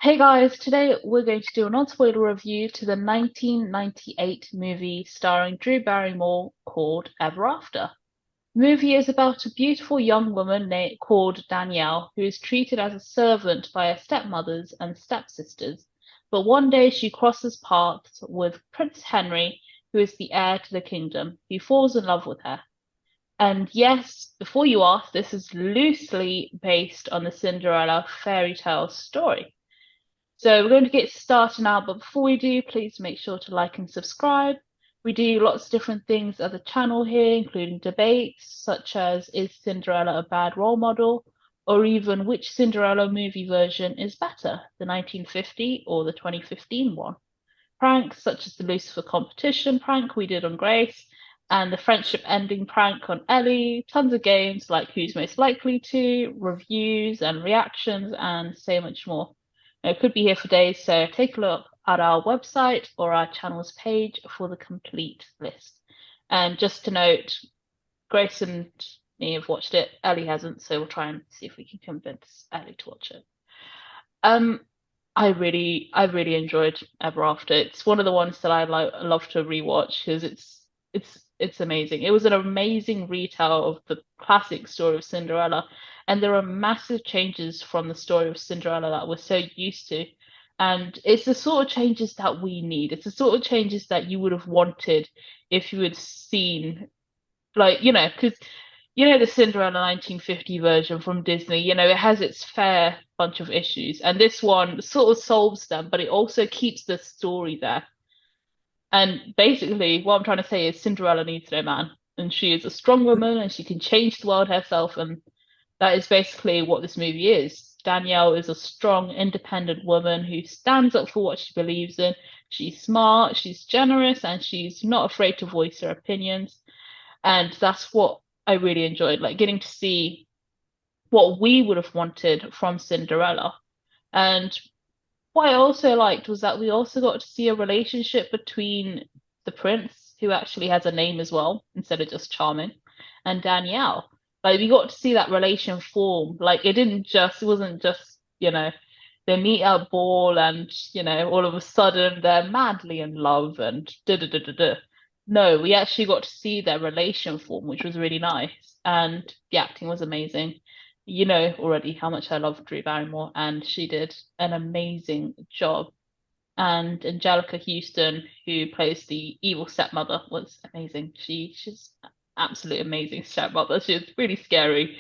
Hey guys, today we're going to do a non-spoiler review to the 1998 movie starring Drew Barrymore called Ever After. The movie is about a beautiful young woman called Danielle who is treated as a servant by her stepmothers and stepsisters. But one day she crosses paths with Prince Henry, who is the heir to the kingdom. He falls in love with her. And yes, before you ask, this is loosely based on the Cinderella fairy tale story. So we're going to get started now, but before we do, please make sure to like and subscribe. We do lots of different things at the channel here, including debates such as is Cinderella a bad role model, or even which Cinderella movie version is better, the 1950 or the 2015 one. Pranks such as the Lucifer competition prank we did on Grace, and the friendship ending prank on Ellie, tons of games like Who's Most Likely to, reviews and reactions, and so much more. It could be here for days, so take a look at our website or our channel's page for the complete list. And just to note, Grace and me have watched it. Ellie hasn't, so we'll try and see if we can convince Ellie to watch it. Um, I really enjoyed Ever After. It's one of the ones that I love to rewatch because it's amazing. It was an amazing retell of the classic story of Cinderella, and there are massive changes from the story of Cinderella that we're so used to. And it's the sort of changes that we need. It's the sort of changes that you would have wanted if you had seen, like, because the Cinderella 1950 version from Disney, it has its fair bunch of issues, and this one sort of solves them, but it also keeps the story there. And basically, what I'm trying to say is Cinderella needs no man, and she is a strong woman, and she can change the world herself, and that is basically what this movie is. Danielle is a strong, independent woman who stands up for what she believes in. She's smart, she's generous, and she's not afraid to voice her opinions. And that's what I really enjoyed, like getting to see what we would have wanted from Cinderella. And what I also liked was that we also got to see a relationship between the prince, who actually has a name as well, instead of just Charming, and Danielle. Like we got to see that relation form. Like it wasn't just, they meet at ball and, all of a sudden they're madly in love and da da da da da. No, we actually got to see their relation form, which was really nice. And the acting was amazing. You know already how much I love Drew Barrymore, and she did an amazing job. And Angelica Houston, who plays the evil stepmother, was amazing. She's absolutely amazing stepmother. She's really scary.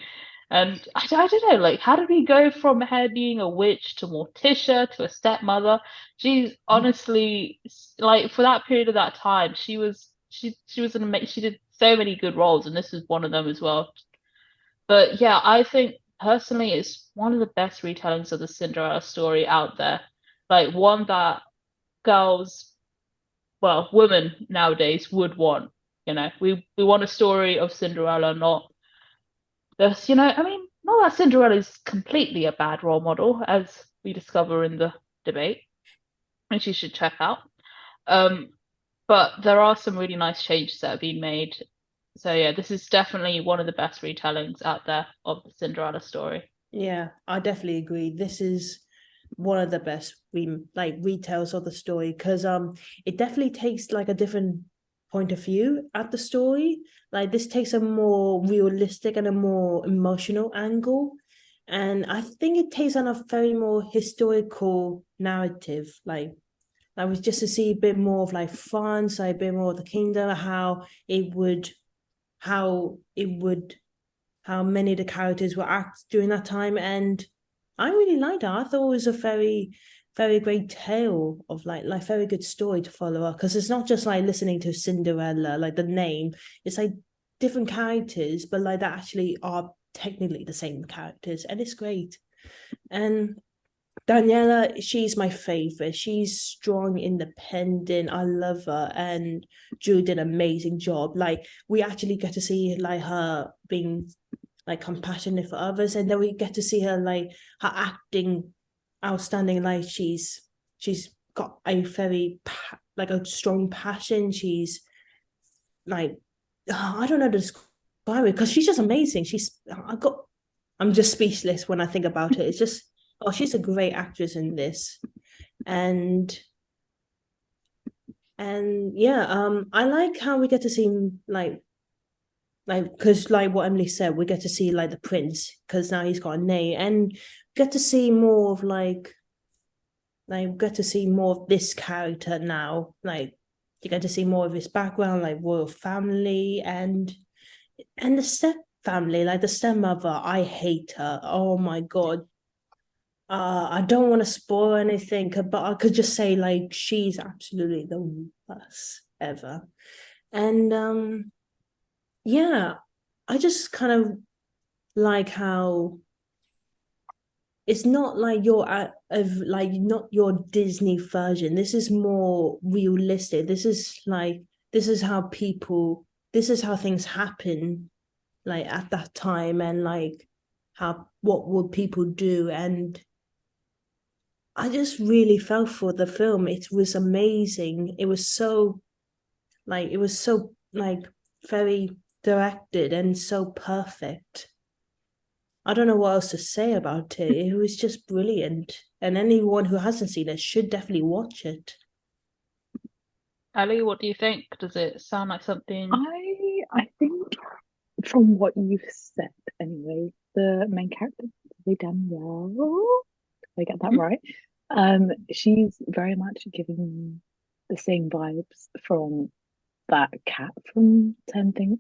And I don't know, like, how did we go from her being a witch to Morticia to a stepmother? She's honestly, like, for that period of that time, she was an amazing, she did so many good roles, and this is one of them as well. But yeah, I think personally it's one of the best retellings of the Cinderella story out there. Like one that girls, well, women nowadays would want. We want a story of Cinderella, not this, I mean, not that Cinderella is completely a bad role model, as we discover in the debate, which you should check out. Um, but there are some really nice changes that have been made. So yeah, this is definitely one of the best retellings out there of the Cinderella story. Yeah, I definitely agree. This is one of the best retells of the story because it definitely takes like a different point of view at the story. Like this takes a more realistic and a more emotional angle. And I think it takes on a very more historical narrative. Like was just to see a bit more of like France, like a bit more of the kingdom, how it would how many of the characters were act during that time. And I really liked it. I thought it was a very, very great tale of like very good story to follow up because it's not just like listening to Cinderella, like the name, it's like different characters, but like that actually are technically the same characters, and it's great. And Daniela, she's my favorite. She's strong, independent. I love her, and Drew did an amazing job. Like we actually get to see like her being like compassionate for others, and then we get to see her like her acting outstanding. Like she's got a very like a strong passion. She's like I don't know how to describe it because she's just amazing. I'm just speechless when I think about it. It's just Oh, she's a great actress in this. And yeah, I like how we get to see because like what Emily said, we get to see like the prince because now he's got a name, and get to see more of like get to see more of this character now. Like you get to see more of his background, like royal family and the step family, like the stepmother. I hate her. Oh my god. I don't want to spoil anything, but I could just say like she's absolutely the worst ever. And yeah, I just kind of like how it's not like your of like not your Disney version. This is more realistic. This is how people this is how things happen like at that time, and like how what would people do. And I just really fell for the film. It was amazing. It was so like very directed and so perfect. I don't know what else to say about it. It was just brilliant. And anyone who hasn't seen it should definitely watch it. Ali, what do you think? Does it sound like something? I think from what you've said anyway, the main character, Danielle, did I get that Mhm. right? She's very much giving the same vibes from that cat from 10 Things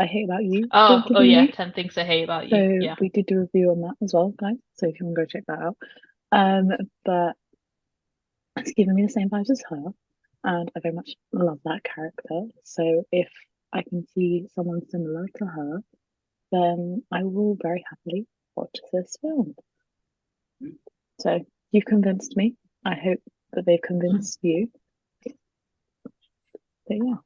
I Hate About You was Oh giving yeah, me. 10 Things I Hate About You. So Yeah. we did a review on that as well, guys. So if you want to go check that out. But it's giving me the same vibes as her, and I very much love that character. So if I can see someone similar to her, then I will very happily watch this film. So you've convinced me. I hope that they've convinced you. But yeah,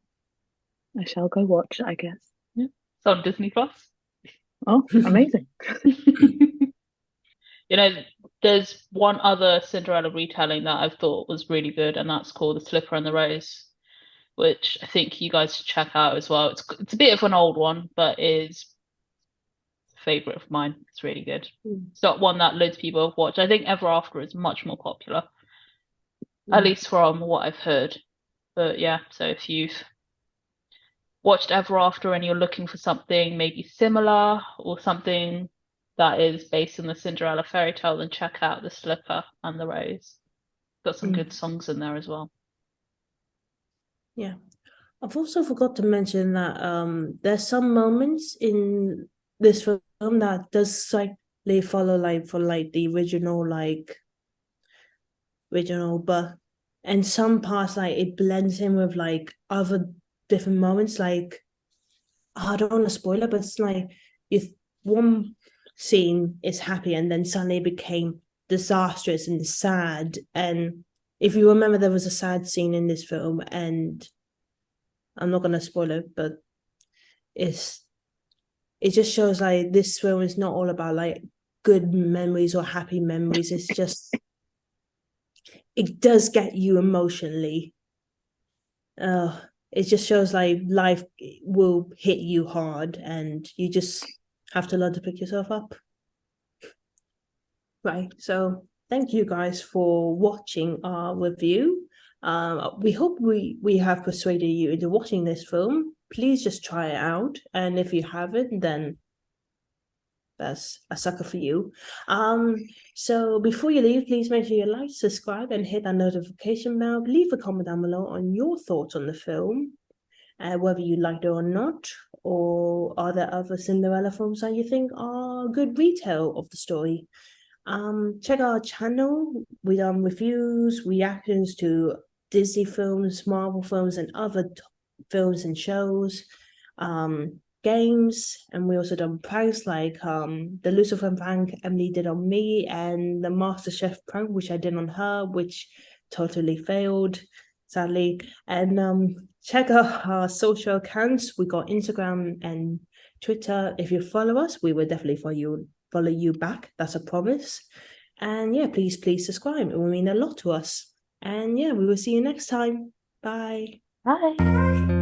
I shall go watch, I guess. Yeah. It's on Disney Plus. Oh, amazing. You know, there's one other Cinderella retelling that I've thought was really good, and that's called The Slipper and the Rose, which I think you guys should check out as well. It's a bit of an old one, but is a favorite of mine. It's really good. It's not one that loads of people have watched. I think Ever After is much more popular, at least from what I've heard. But yeah, so if you've watched Ever After and you're looking for something maybe similar or something that is based on the Cinderella fairy tale, then check out The Slipper and the Rose. Got some good songs in there as well. Yeah. I've also forgot to mention that there's some moments in this film that does slightly follow like for like the original, but and some parts like it blends in with like other different moments. Like I don't want to spoil it, but it's like if one scene is happy and then suddenly it became disastrous and sad. And if you remember, there was a sad scene in this film, and I'm not gonna spoil it, but it's it just shows like this film is not all about like good memories or happy memories. It's just it does get you emotionally. uh it just shows like life will hit you hard and you just have to learn to pick yourself up. Right. So thank you guys for watching our review. We hope we have persuaded you into watching this film. Please just try it out, and if you haven't, then that's a sucker for you. So before you leave, please make sure you like, subscribe, and hit that notification bell. Leave a comment down below on your thoughts on the film, whether you liked it or not, or are there other Cinderella films that you think are good retell of the story? Check our channel. We done reviews, reactions to Disney films, Marvel films, and other films and shows. Games, and we also done pranks like the Lucifer prank Emily did on me, and the MasterChef prank which I did on her, which totally failed, sadly. And check out our social accounts. We got Instagram and Twitter. If you follow us, we will definitely follow you back. That's a promise. And yeah, please subscribe. It will mean a lot to us. And yeah, we will see you next time. Bye. Bye.